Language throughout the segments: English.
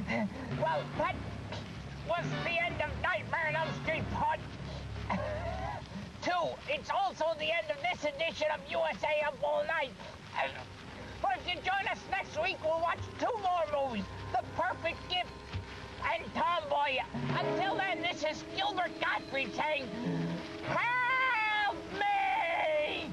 Well, that was the end of Nightmare on Elm Street Part 2. It's also the end of this edition of USA Up All Night. But if you join us next week, we'll watch 2 more movies, The Perfect Gift and Tomboy. Until then, this is Gilbert Gottfried saying, help me!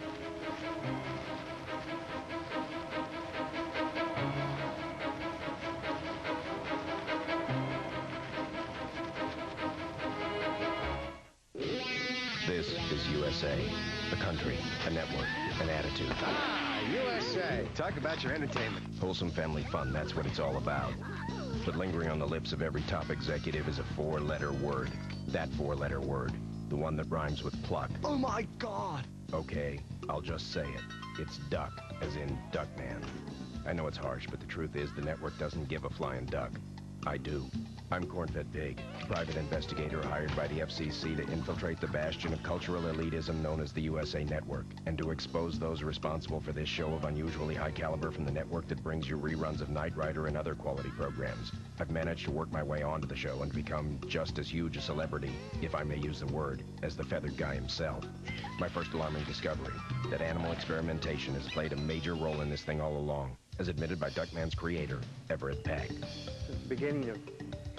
This is USA, a country, a network, an attitude. Ah, USA. Talk about your entertainment. Wholesome family fun, that's what it's all about. But lingering on the lips of every top executive is a 4-letter word. That 4-letter word. The one that rhymes with pluck. Oh, my God. Okay, I'll just say it. It's duck, as in Duckman. I know it's harsh, but the truth is the network doesn't give a flying duck. I do. I'm Corn-Fed Pig, private investigator hired by the FCC to infiltrate the bastion of cultural elitism known as the USA Network, and to expose those responsible for this show of unusually high caliber from the network that brings you reruns of Knight Rider and other quality programs. I've managed to work my way onto the show and become just as huge a celebrity, if I may use the word, as the feathered guy himself. My first alarming discovery, that animal experimentation has played a major role in this thing all along, as admitted by Duckman's creator, Everett Peck. Since the beginning of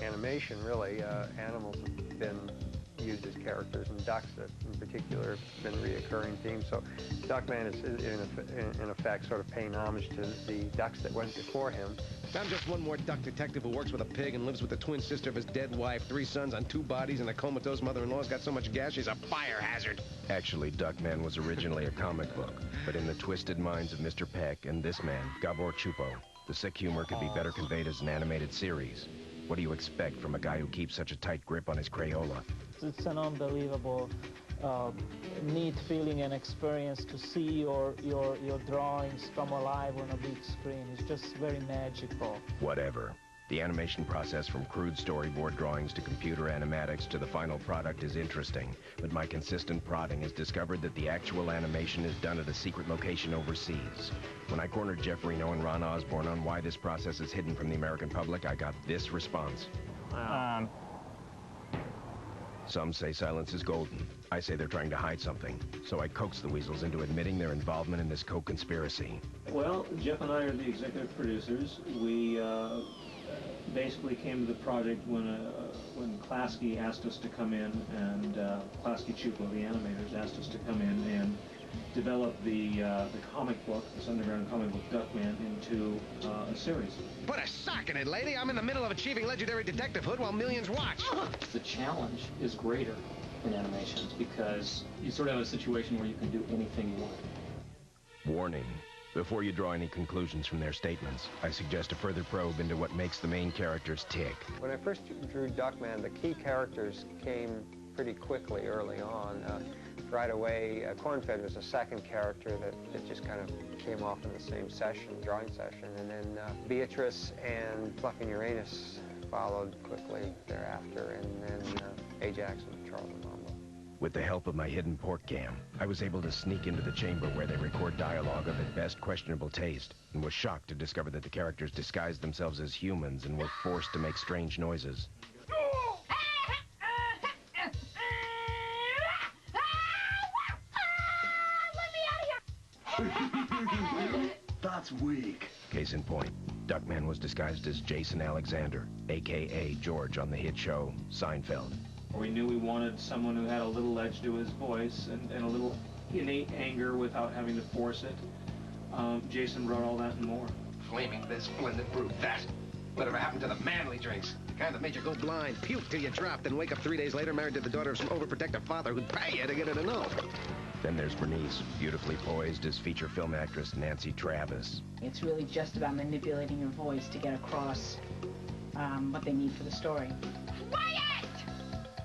animation, really, animals have been used as characters, and ducks in particular have been a reoccurring theme. So Duckman is in effect sort of paying homage to the ducks that went before him. I'm just one more duck detective who works with a pig and lives with the twin sister of his dead wife, 3 sons on 2 bodies, and a comatose mother-in-law's got so much gas she's a fire hazard. Actually, Duckman was originally a comic book, but in the twisted minds of Mr. Peck and this man, Gabor Chupo, the sick humor could be better conveyed as an animated series. What do you expect from a guy who keeps such a tight grip on his Crayola? It's an unbelievable, neat feeling and experience to see your drawings come alive on a big screen. It's just very magical. Whatever. The animation process from crude storyboard drawings to computer animatics to the final product is interesting, but my consistent prodding has discovered that the actual animation is done at a secret location overseas. When I cornered Jeff Reno and Ron Osborne on why this process is hidden from the American public, I got this response. Some say silence is golden. I say they're trying to hide something. So I coaxed the weasels into admitting their involvement in this co-conspiracy. Well, Jeff and I are the executive producers. We basically came to the project when Klasky asked us to come in, and Klasky Chupo, the animators, asked us to come in and develop the comic book, this underground comic book Duckman, into a series. Put a sock in it, lady. I'm in the middle of achieving legendary detectivehood while millions watch. The challenge is greater in animations because you sort of have a situation where you can do anything you want. Warning. Before you draw any conclusions from their statements, I suggest a further probe into what makes the main characters tick. When I first drew Duckman, the key characters came pretty quickly early on. Right away, Corn-Fed was the second character that just kind of came off in the same session, drawing session, and then Beatrice and Fluffy Uranus followed quickly thereafter, and then Ajax and Charles and Mambo. With the help of my hidden port cam, I was able to sneak into the chamber where they record dialogue of at best questionable taste, and was shocked to discover that the characters disguised themselves as humans and were forced to make strange noises. That's weak. Case in point, Duckman was disguised as Jason Alexander, a.k.a. George on the hit show Seinfeld. We knew we wanted someone who had a little edge to his voice and a little innate anger without having to force it. Jason brought all that and more. Flaming this splendid brute. That. Whatever happened to the manly drinks? The kind that made you go blind, puke till you dropped, and wake up 3 days later married to the daughter of some overprotective father who'd pay you to get her to know. Then there's Bernice, beautifully poised as feature film actress Nancy Travis. It's really just about manipulating your voice to get across what they need for the story. Quiet!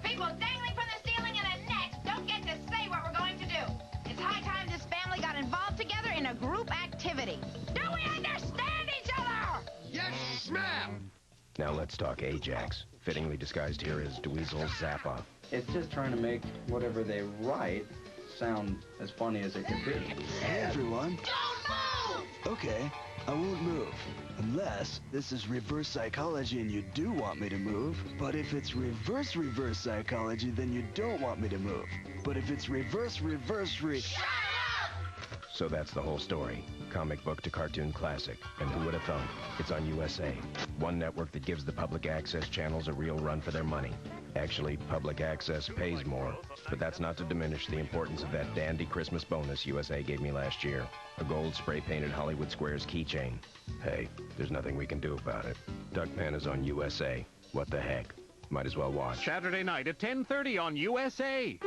People dangling from the ceiling in a net don't get to say what we're going to do. It's high time this family got involved together in a group activity. Do we understand each other? Yes, ma'am! Now let's talk Ajax, fittingly disguised here as Dweezil Zappa. It's just trying to make whatever they write sound as funny as it can be. Hey, everyone. Don't move! Okay, I won't move. Unless this is reverse psychology and you do want me to move. But if it's reverse psychology, then you don't want me to move. But if it's reverse. So that's the whole story. Comic book to cartoon classic. And who would have thunk? It's on USA. One network that gives the public access channels a real run for their money. Actually, public access pays more. But that's not to diminish the importance of that dandy Christmas bonus USA gave me last year. A gold spray-painted Hollywood Squares keychain. Hey, there's nothing we can do about it. Duckman is on USA. What the heck? Might as well watch. Saturday night at 10:30 on USA.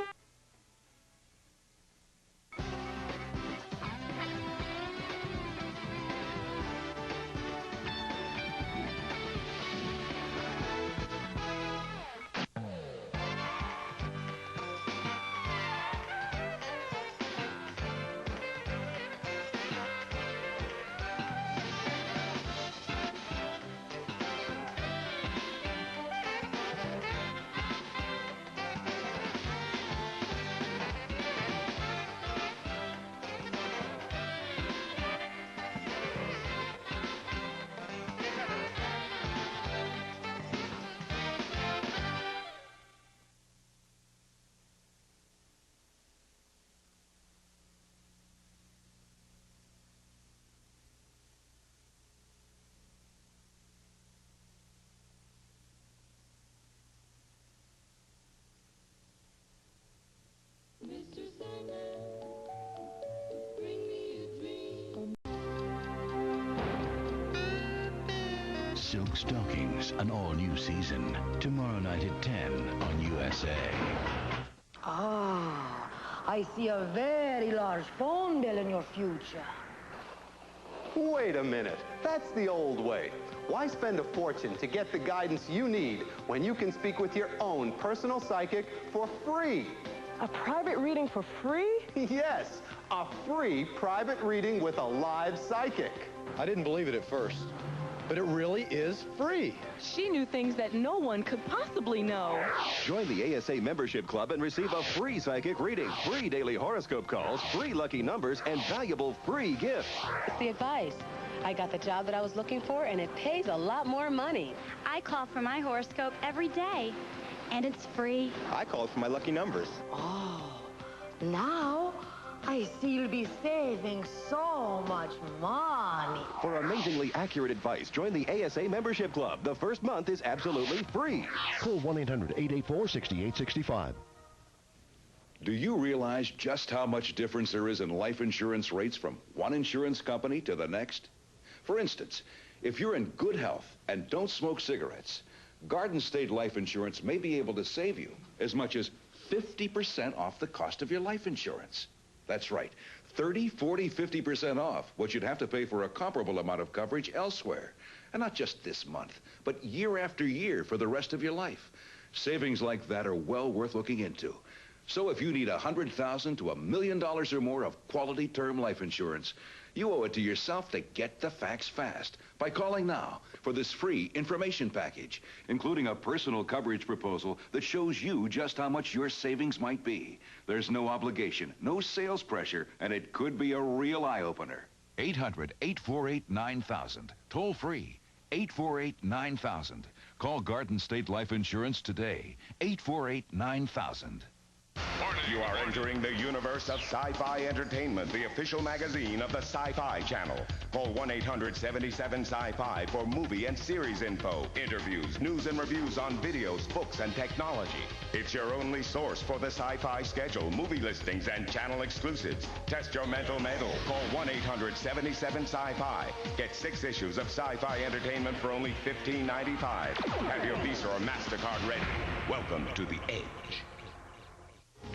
Silk Stockings, an all-new season. Tomorrow night at 10 on USA. Ah, I see a very large phone bill in your future. Wait a minute. That's the old way. Why spend a fortune to get the guidance you need when you can speak with your own personal psychic for free? A private reading for free? Yes, a free private reading with a live psychic. I didn't believe it at first, but it really is free. She knew things that no one could possibly know. Join the ASA membership club and receive a free psychic reading, free daily horoscope calls, free lucky numbers, and valuable free gifts. It's the advice. I got the job that I was looking for, and it pays a lot more money. I call for my horoscope every day, and it's free. I called for my lucky numbers. Oh, now I see you'll be saving so much money. For amazingly accurate advice, join the ASA membership club. The first month is absolutely free. Call 1-800-884-6865. Do you realize just how much difference there is in life insurance rates from one insurance company to the next? For instance, if you're in good health and don't smoke cigarettes, Garden State Life Insurance may be able to save you as much as 50% off the cost of your life insurance. That's right, 30, 40, 50% off what you'd have to pay for a comparable amount of coverage elsewhere. And not just this month, but year after year for the rest of your life. Savings like that are well worth looking into. So if you need $100,000 to $1 million or more of quality term life insurance, you owe it to yourself to get the facts fast by calling now for this free information package, including a personal coverage proposal that shows you just how much your savings might be. There's no obligation, no sales pressure, and it could be a real eye-opener. 800-848-9000. Toll free. 848-9000. Call Garden State Life Insurance today. 848-9000. You are entering the universe of Sci-Fi Entertainment, the official magazine of the Sci-Fi Channel. Call 1-800-77-SCI-FI for movie and series info, interviews, news and reviews on videos, books, and technology. It's your only source for the Sci-Fi schedule, movie listings, and channel exclusives. Test your mental metal. Call 1-800-77-SCI-FI. Get 6 issues of Sci-Fi Entertainment for only $15.95. Have your Visa or MasterCard ready. Welcome to the Edge.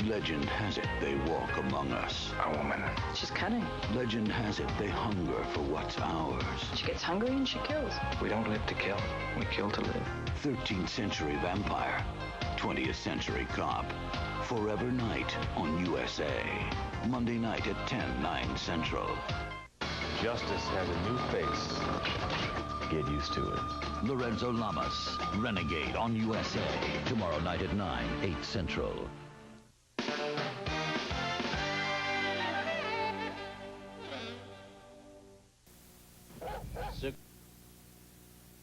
Legend has it they walk among us. A woman. She's cunning. Legend has it they hunger for what's ours. She gets hungry and she kills. We don't live to kill. We kill to live. 13th century vampire. 20th century cop. Forever Night on USA. Monday night at 10/9 Central. Justice has a new face. Get used to it. Lorenzo Lamas, Renegade on USA. Tomorrow night at 9/8 Central.